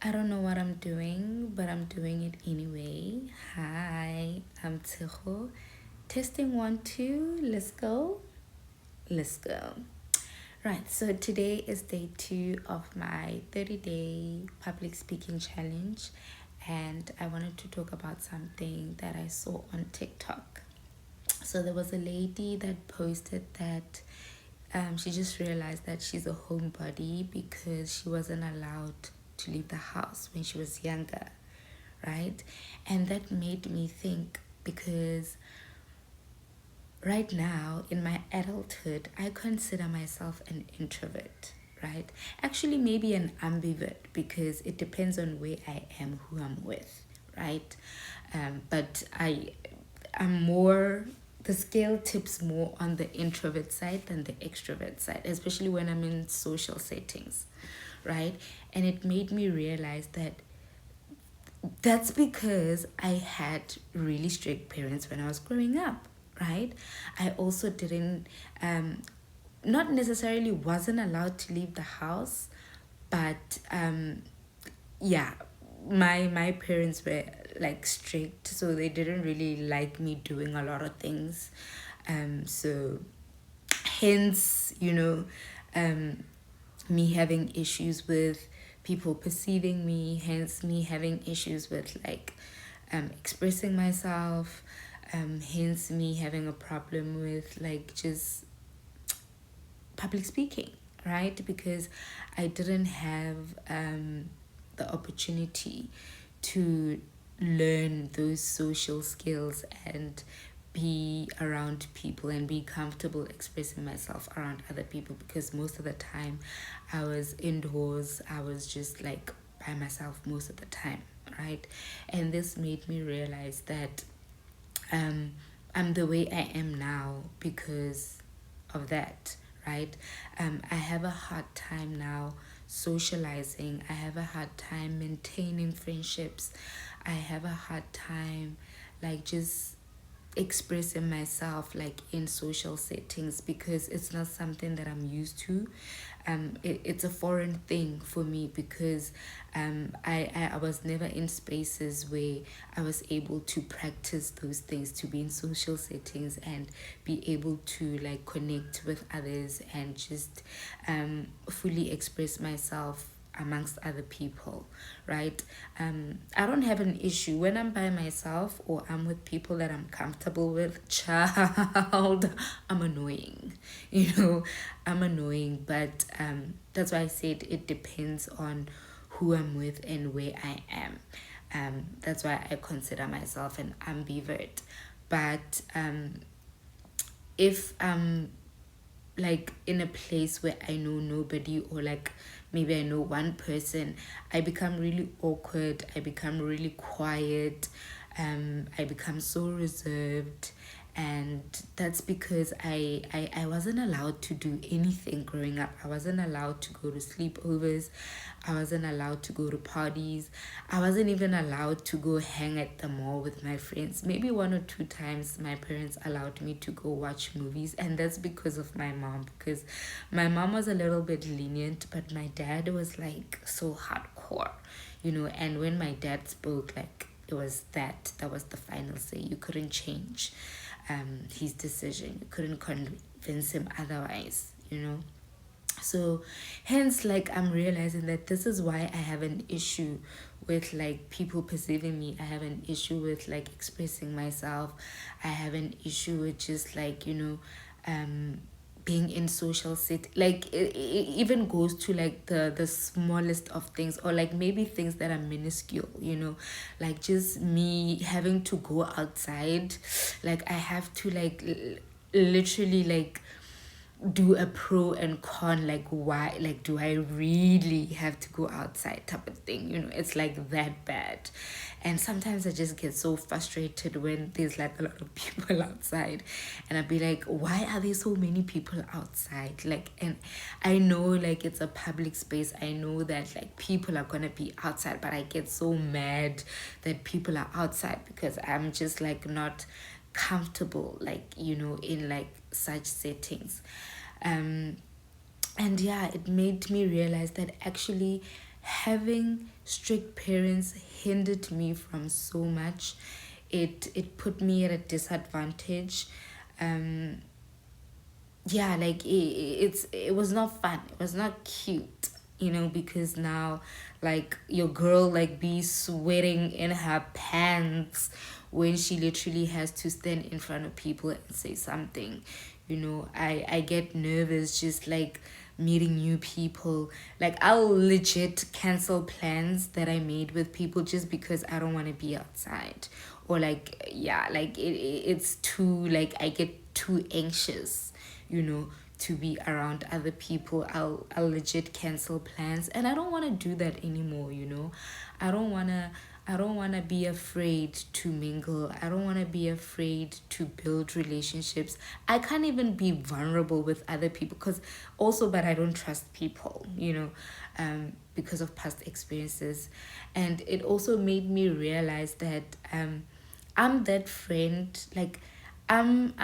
I don't know what I'm doing, but I'm doing it anyway. Hi, I'm Tseho. Testing one, two. Let's go. Let's go. Right, so today is day two of my 30-day public speaking challenge, and I wanted to talk about something that I saw on TikTok. So there was a lady that posted that she just realized that she's a homebody because she wasn't allowed to leave the house when she was younger, right? And that made me think because right now in my adulthood, I consider myself an introvert, right? Actually, maybe an ambivert because it depends on where I am, who I'm with, right? But I'm more, the scale tips more on the introvert side than the extrovert side, especially when I'm in social settings, right? And it made me realize that that's because I had really strict parents when I was growing up, right? I also didn't, not necessarily wasn't allowed to leave the house, but yeah, my parents were like strict, so they didn't really like me doing a lot of things. So hence, me having issues with people perceiving me, hence me having issues with like expressing myself, hence me having a problem with like just public speaking, right? Because I didn't have the opportunity to learn those social skills and be around people and be comfortable expressing myself around other people because most of the time I was indoors, I was just like by myself most of the time, right? And this made me realize that um, I'm the way I am now because of that, right? I have a hard time now socializing. I have a hard time maintaining friendships. I have a hard time, like, just expressing myself like in social settings because it's not something that I'm used to. It's a foreign thing for me because I was never in spaces where I was able to practice those things, to be in social settings and be able to like connect with others and just fully express myself amongst other people, right? I don't have an issue when I'm by myself or I'm with people that I'm comfortable with. Child, I'm annoying, I'm annoying, but that's why I said it depends on who I'm with and where I am. That's why I consider myself an ambivert. But if I'm like in a place where I know nobody or like maybe I know one person, I become really awkward, I become really quiet, I become so reserved, and that's because I wasn't allowed to do anything growing up. I wasn't allowed to go to sleepovers, I wasn't allowed to go to parties, I wasn't even allowed to go hang at the mall with my friends. Maybe one or two times my parents allowed me to go watch movies, and that's because of my mom, because my mom was a little bit lenient, but my dad was like so hardcore, and when my dad spoke, like it was that was the final say. You couldn't change his decision, you couldn't convince him otherwise, so hence like I'm realizing that this is why I have an issue with like people perceiving me. I have an issue with like expressing myself. I have an issue with just like being in social set, like it even goes to like the smallest of things, or like maybe things that are minuscule, like just me having to go outside. Like I have to like literally like do a pro and con, like why, like do I really have to go outside type of thing, it's like that bad. And sometimes I just get so frustrated when there's like a lot of people outside, and I'd be like, why are there so many people outside? Like, and I know like it's a public space, I know that like people are gonna be outside, but I get so mad that people are outside because I'm just like not comfortable, like in like such settings. um and yeah, it made me realize that actually having strict parents hindered me from so much. It put me at a disadvantage. um yeah, like it was not fun, it was not cute, because now, like, your girl like be sweating in her pants when she literally has to stand in front of people and say something. I get nervous just like meeting new people. Like, I'll legit cancel plans that I made with people just because I don't want to be outside. Or like, yeah, like it's too, like, I get too anxious, you know, to be around other people. I'll legit cancel plans, and I don't want to do that anymore. I don't want to I don't want to be afraid to mingle. I don't want to be afraid to build relationships. I can't even be vulnerable with other people because also, but I don't trust people, because of past experiences. And it also made me realize that I'm that friend, like, I'm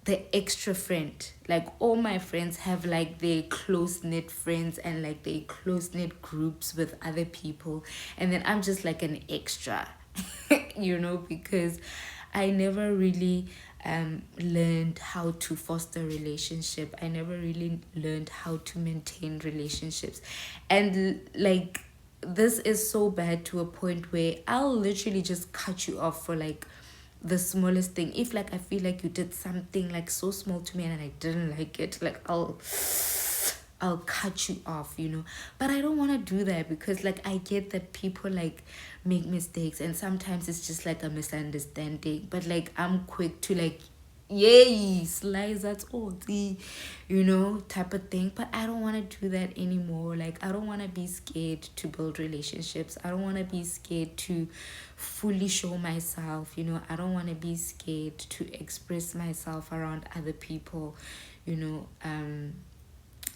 the extra friend. Like, all my friends have like their close knit friends and like their close knit groups with other people, and then I'm just like an extra, because I never really learned how to foster relationship. I never really learned how to maintain relationships, and like, this is so bad to a point where I'll literally just cut you off for like the smallest thing. If like I feel like you did something like so small to me and I didn't like it, like I'll cut you off. But I don't want to do that because like I get that people like make mistakes, and sometimes it's just like a misunderstanding, but like I'm quick to like, yay, slice, that's all the, type of thing. But I don't want to do that anymore. Like, I don't want to be scared to build relationships. I don't want to be scared to fully show myself. I don't want to be scared to express myself around other people.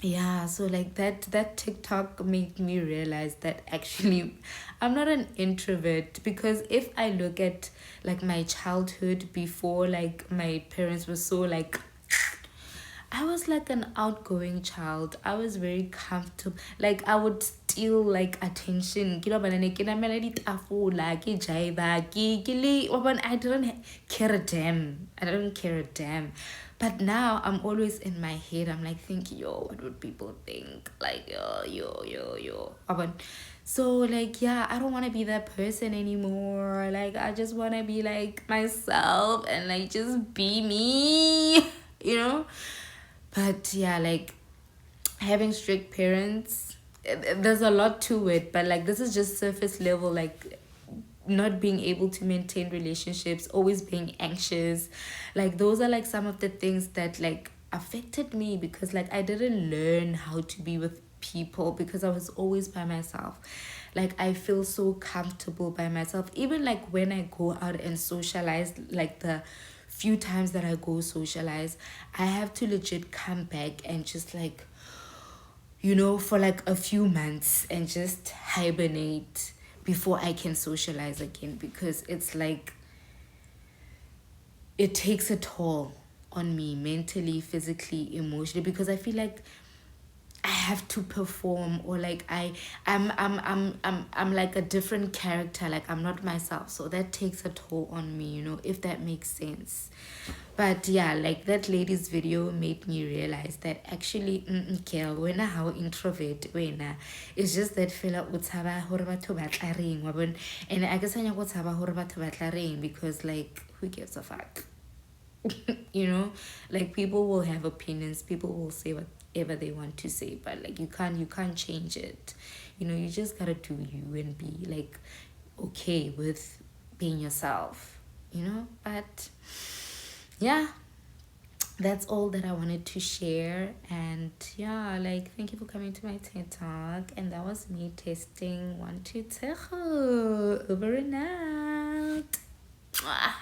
Yeah, so like that TikTok made me realize that actually I'm not an introvert, because if I look at like my childhood before, like, my parents were so like, I was like an outgoing child. I was very comfortable. Like, I would steal like attention. I didn't care a damn. I don't care a damn. But now I'm always in my head. I'm like thinking, yo, what would people think? Like, yo. So like, yeah, I don't want to be that person anymore. Like, I just want to be like myself and like just be me, you know? But yeah, like, having strict parents, there's a lot to it, but like, this is just surface level. Like, not being able to maintain relationships, always being anxious, like, those are like some of the things that like affected me, because like I didn't learn how to be with people because I was always by myself. Like, I feel so comfortable by myself, even like when I go out and socialize, like the few times that I go socialize, I have to legit come back and just like, for like a few months and just hibernate before I can socialize again, because it's like it takes a toll on me mentally, physically, emotionally, because I feel like I have to perform, or like I'm like a different character, like I'm not myself, so that takes a toll on me, if that makes sense. But yeah, like, that lady's video made me realize that actually, girl, when how introvert when it's just that fela o tshaba hore batho ba tla reng wa bona, and I guess I go tshaba hore batho ba tla reng, because like, who gives a fuck? Like, people will have opinions, people will say whatever they want to say, but like, you can't change it. You just gotta do you and be like okay with being yourself. But yeah, that's all that I wanted to share. And yeah, like, thank you for coming to my TED Talk. And that was me testing 1 2 3 over and out. Mwah.